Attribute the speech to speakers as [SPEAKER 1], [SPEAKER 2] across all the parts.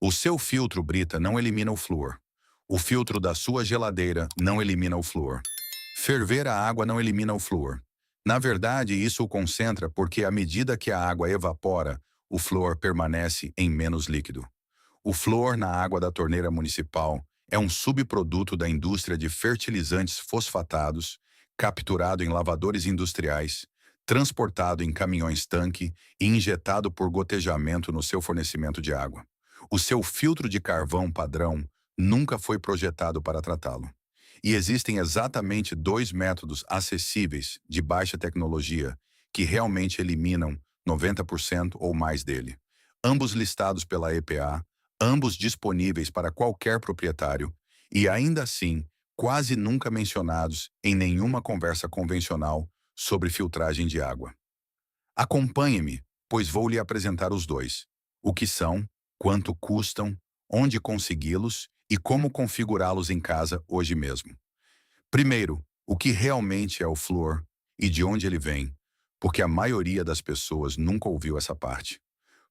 [SPEAKER 1] O seu filtro Brita não elimina o flúor. O filtro da sua geladeira não elimina o flúor. Ferver a água não elimina o flúor. Na verdade, isso o concentra porque à medida que a água evapora, o flúor permanece em menos líquido. O flúor na água da torneira municipal é um subproduto da indústria de fertilizantes fosfatados, capturado em lavadores industriais, transportado em caminhões-tanque e injetado por gotejamento no seu fornecimento de água. O seu filtro de carvão padrão nunca foi projetado para tratá-lo. E existem exatamente dois métodos acessíveis de baixa tecnologia que realmente eliminam 90% ou mais dele. Ambos listados pela EPA, ambos disponíveis para qualquer proprietário e ainda assim quase nunca mencionados em nenhuma conversa convencional sobre filtragem de água. Acompanhe-me, pois vou lhe apresentar os dois. O que são, quanto custam, onde consegui-los e como configurá-los em casa hoje mesmo. Primeiro, o que realmente é o flúor e de onde ele vem, porque a maioria das pessoas nunca ouviu essa parte.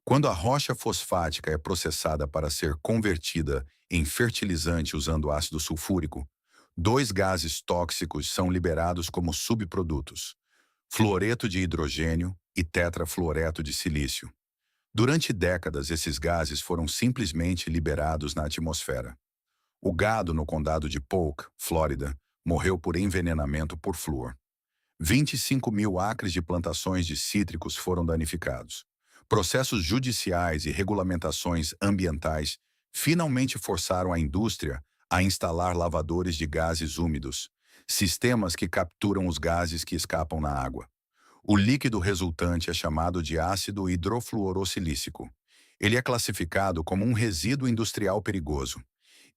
[SPEAKER 1] Quando a rocha fosfática é processada para ser convertida em fertilizante usando ácido sulfúrico, dois gases tóxicos são liberados como subprodutos: fluoreto de hidrogênio e tetrafluoreto de silício. Durante décadas, esses gases foram simplesmente liberados na atmosfera. O gado no condado de Polk, Flórida, morreu por envenenamento por flúor. 25 mil acres de plantações de cítricos foram danificados. Processos judiciais e regulamentações ambientais finalmente forçaram a indústria a instalar lavadores de gases úmidos, sistemas que capturam os gases que escapam na água. O líquido resultante é chamado de ácido hidrofluorossilícico. Ele é classificado como um resíduo industrial perigoso.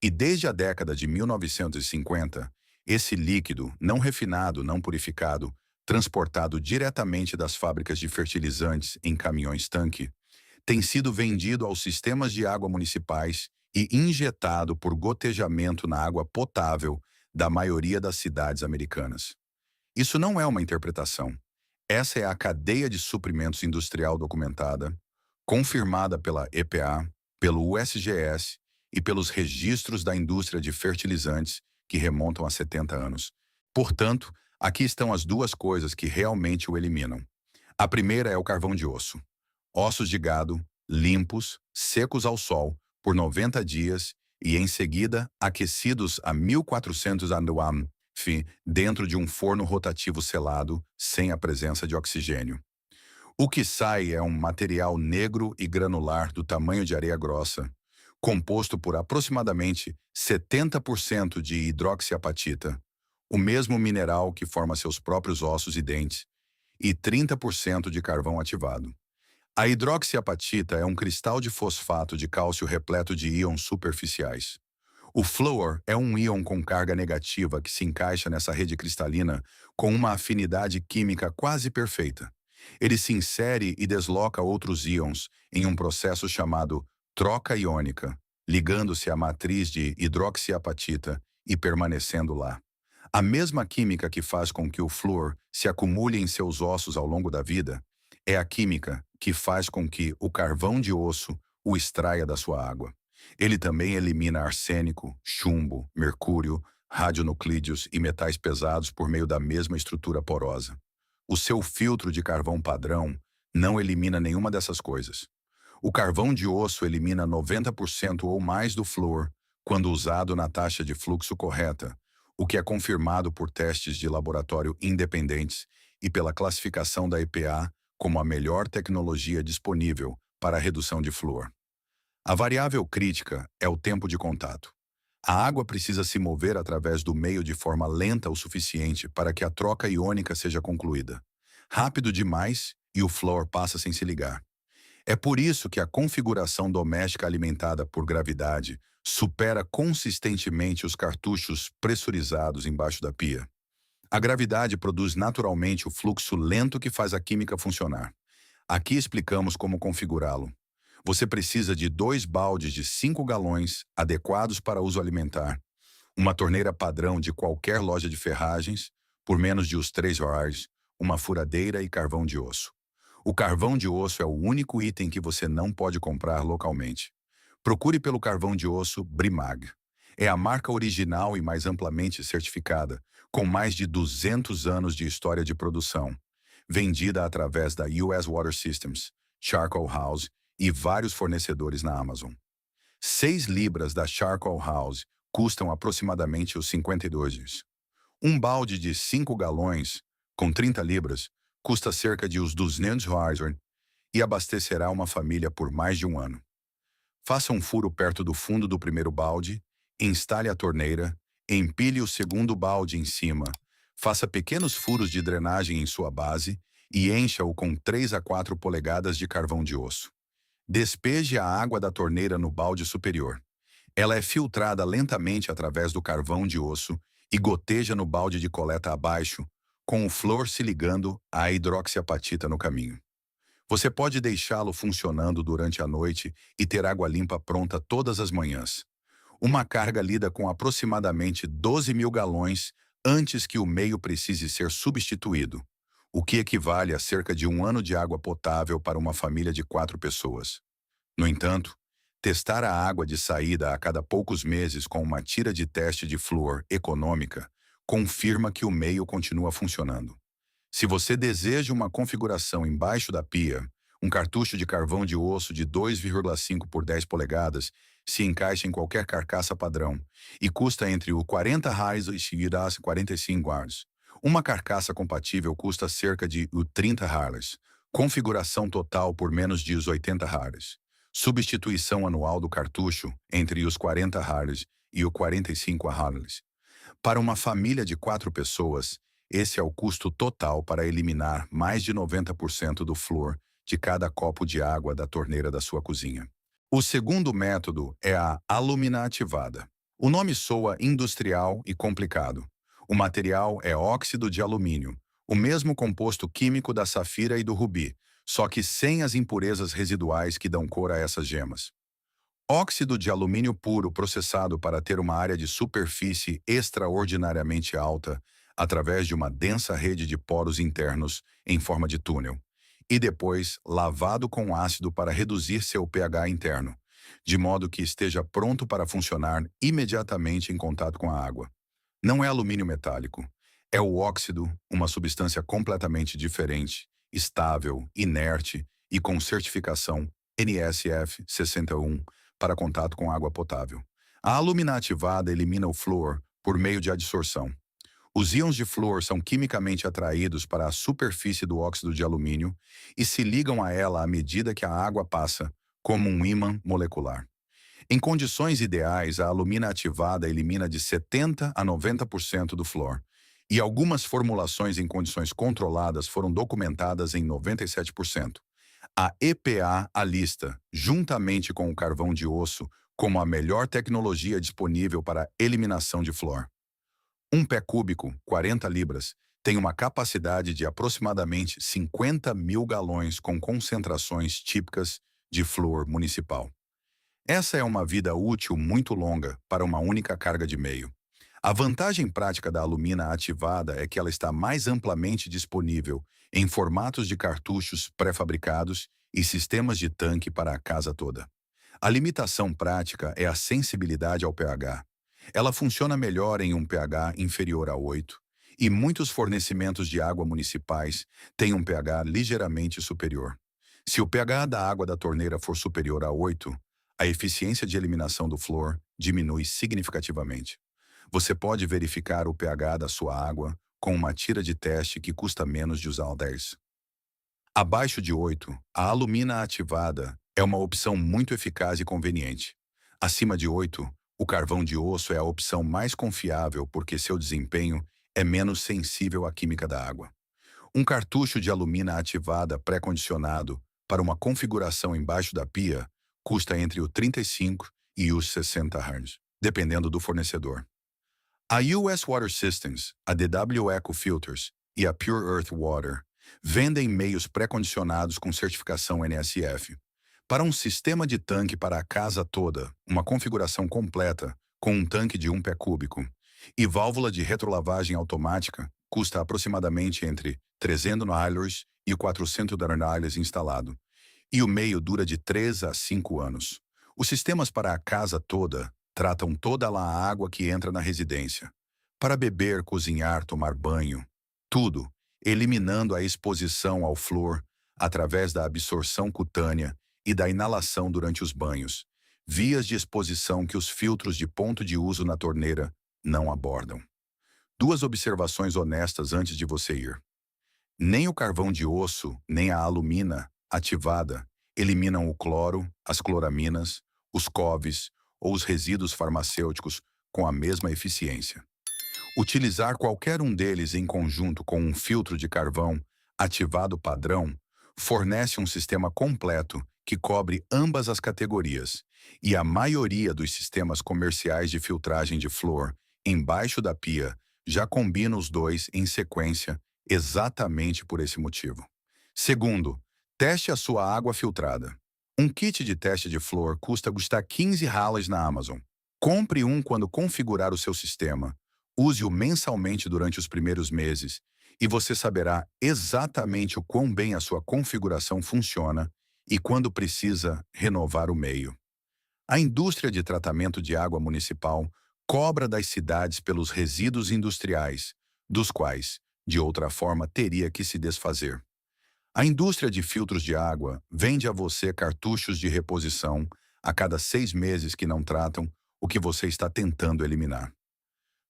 [SPEAKER 1] E desde a década de 1950, esse líquido, não refinado, não purificado, transportado diretamente das fábricas de fertilizantes em caminhões-tanque, tem sido vendido aos sistemas de água municipais e injetado por gotejamento na água potável da maioria das cidades americanas. Isso não é uma interpretação. Essa é a cadeia de suprimentos industrial documentada, confirmada pela EPA, pelo USGS e pelos registros da indústria de fertilizantes que remontam a 70 anos. Portanto, aqui estão as duas coisas que realmente o eliminam. A primeira é o carvão de osso. Ossos de gado, limpos, secos ao sol, por 90 dias e, em seguida, aquecidos a 1400 ANWAM, dentro de um forno rotativo selado, sem a presença de oxigênio. O que sai é um material negro e granular do tamanho de areia grossa, composto por aproximadamente 70% de hidroxiapatita, o mesmo mineral que forma seus próprios ossos e dentes, e 30% de carvão ativado. A hidroxiapatita é um cristal de fosfato de cálcio repleto de íons superficiais. O flúor é um íon com carga negativa que se encaixa nessa rede cristalina com uma afinidade química quase perfeita. Ele se insere e desloca outros íons em um processo chamado troca iônica, ligando-se à matriz de hidroxiapatita e permanecendo lá. A mesma química que faz com que o flúor se acumule em seus ossos ao longo da vida é a química que faz com que o carvão de osso o extraia da sua água. Ele também elimina arsênico, chumbo, mercúrio, radionuclídeos e metais pesados por meio da mesma estrutura porosa. O seu filtro de carvão padrão não elimina nenhuma dessas coisas. O carvão de osso elimina 90% ou mais do flúor quando usado na taxa de fluxo correta, o que é confirmado por testes de laboratório independentes e pela classificação da EPA como a melhor tecnologia disponível para a redução de flúor. A variável crítica é o tempo de contato. A água precisa se mover através do meio de forma lenta o suficiente para que a troca iônica seja concluída. Rápido demais e o flúor passa sem se ligar. É por isso que a configuração doméstica alimentada por gravidade supera consistentemente os cartuchos pressurizados embaixo da pia. A gravidade produz naturalmente o fluxo lento que faz a química funcionar. Aqui explicamos como configurá-lo. Você precisa de 2 baldes de 5 galões, adequados para uso alimentar, uma torneira padrão de qualquer loja de ferragens, por menos de os $3, uma furadeira e carvão de osso. O carvão de osso é o único item que você não pode comprar localmente. Procure pelo carvão de osso Brimag. É a marca original e mais amplamente certificada, com mais de 200 anos de história de produção, vendida através da US Water Systems, Charcoal House e vários fornecedores na Amazon. 6 libras da Charcoal House custam aproximadamente os 52. Um balde de 5 galões, com 30 libras, custa cerca de os 200 reais e abastecerá uma família por mais de um ano. Faça um furo perto do fundo do primeiro balde, instale a torneira, empilhe o segundo balde em cima, faça pequenos furos de drenagem em sua base e encha-o com 3 a 4 polegadas de carvão de osso. Despeje a água da torneira no balde superior. Ela é filtrada lentamente através do carvão de osso e goteja no balde de coleta abaixo, com o flúor se ligando à hidroxiapatita no caminho. Você pode deixá-lo funcionando durante a noite e ter água limpa pronta todas as manhãs. Uma carga lida com aproximadamente 12.000 galões antes que o meio precise ser substituído, o que equivale a cerca de um ano de água potável para uma família de 4 pessoas. No entanto, testar a água de saída a cada poucos meses com uma tira de teste de flúor econômica confirma que o meio continua funcionando. Se você deseja uma configuração embaixo da pia, um cartucho de carvão de osso de 2,5 por 10 polegadas se encaixa em qualquer carcaça padrão e custa entre o 40 reais e os 45 reais. Uma carcaça compatível custa cerca de o 30 reais. Configuração total por menos de os 80 reais. Substituição anual do cartucho entre os 40 reais e os 45 reais. Para uma família de 4 pessoas, esse é o custo total para eliminar mais de 90% do flúor de cada copo de água da torneira da sua cozinha. O segundo método é a alumina ativada. O nome soa industrial e complicado. O material é óxido de alumínio, o mesmo composto químico da safira e do rubi, só que sem as impurezas residuais que dão cor a essas gemas. Óxido de alumínio puro processado para ter uma área de superfície extraordinariamente alta através de uma densa rede de poros internos em forma de túnel, e depois lavado com ácido para reduzir seu pH interno, de modo que esteja pronto para funcionar imediatamente em contato com a água. Não é alumínio metálico. É o óxido, uma substância completamente diferente, estável, inerte e com certificação NSF 61 para contato com água potável. A alumina ativada elimina o flúor por meio de adsorção. Os íons de flúor são quimicamente atraídos para a superfície do óxido de alumínio e se ligam a ela à medida que a água passa, como um ímã molecular. Em condições ideais, a alumina ativada elimina de 70% a 90% do flúor, e algumas formulações em condições controladas foram documentadas em 97%. A EPA a lista, juntamente com o carvão de osso, como a melhor tecnologia disponível para eliminação de flúor. Um pé cúbico, 40 libras, tem uma capacidade de aproximadamente 50.000 galões com concentrações típicas de flúor municipal. Essa é uma vida útil muito longa para uma única carga de meio. A vantagem prática da alumina ativada é que ela está mais amplamente disponível em formatos de cartuchos pré-fabricados e sistemas de tanque para a casa toda. A limitação prática é a sensibilidade ao pH. Ela funciona melhor em um pH inferior a 8, e muitos fornecimentos de água municipais têm um pH ligeiramente superior. Se o pH da água da torneira for superior a 8, a eficiência de eliminação do flúor diminui significativamente. Você pode verificar o pH da sua água com uma tira de teste que custa menos de usar 10. Abaixo de 8, a alumina ativada é uma opção muito eficaz e conveniente. Acima de 8, o carvão de osso é a opção mais confiável porque seu desempenho é menos sensível à química da água. Um cartucho de alumina ativada pré-condicionado para uma configuração embaixo da pia custa entre os 35 e os 60 reais, dependendo do fornecedor. A US Water Systems, a DW Eco Filters e a Pure Earth Water vendem meios pré-condicionados com certificação NSF. Para um sistema de tanque para a casa toda, uma configuração completa, com um tanque de 1 pé cúbico, e válvula de retrolavagem automática, custa aproximadamente entre 300 reais e 400 reais instalado, e o meio dura de 3 a 5 anos. Os sistemas para a casa toda tratam toda a água que entra na residência. Para beber, cozinhar, tomar banho, tudo, eliminando a exposição ao flúor através da absorção cutânea e da inalação durante os banhos, vias de exposição que os filtros de ponto de uso na torneira não abordam. Duas observações honestas antes de você ir. Nem o carvão de osso, nem a alumina ativada eliminam o cloro, as cloraminas, os COVs ou os resíduos farmacêuticos com a mesma eficiência. Utilizar qualquer um deles em conjunto com um filtro de carvão ativado padrão fornece um sistema completo que cobre ambas as categorias, e a maioria dos sistemas comerciais de filtragem de flúor embaixo da pia já combina os dois em sequência exatamente por esse motivo. Segundo, teste a sua água filtrada. Um kit de teste de flúor custa US$ 15 na Amazon. Compre um quando configurar o seu sistema. Use-o mensalmente durante os primeiros meses e você saberá exatamente o quão bem a sua configuração funciona e quando precisa renovar o meio. A indústria de tratamento de água municipal cobra das cidades pelos resíduos industriais, dos quais, de outra forma, teria que se desfazer. A indústria de filtros de água vende a você cartuchos de reposição a cada 6 meses que não tratam o que você está tentando eliminar.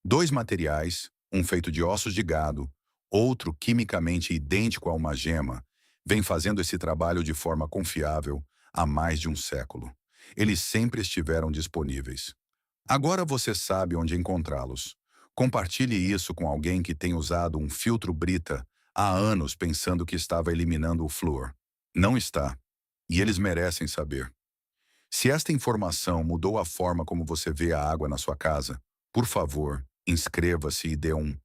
[SPEAKER 1] Dois materiais, um feito de ossos de gado, outro quimicamente idêntico a uma gema, vêm fazendo esse trabalho de forma confiável há mais de um século. Eles sempre estiveram disponíveis. Agora você sabe onde encontrá-los. Compartilhe isso com alguém que tem usado um filtro Brita há anos pensando que estava eliminando o flúor. Não está. E eles merecem saber. Se esta informação mudou a forma como você vê a água na sua casa, por favor, inscreva-se e dê um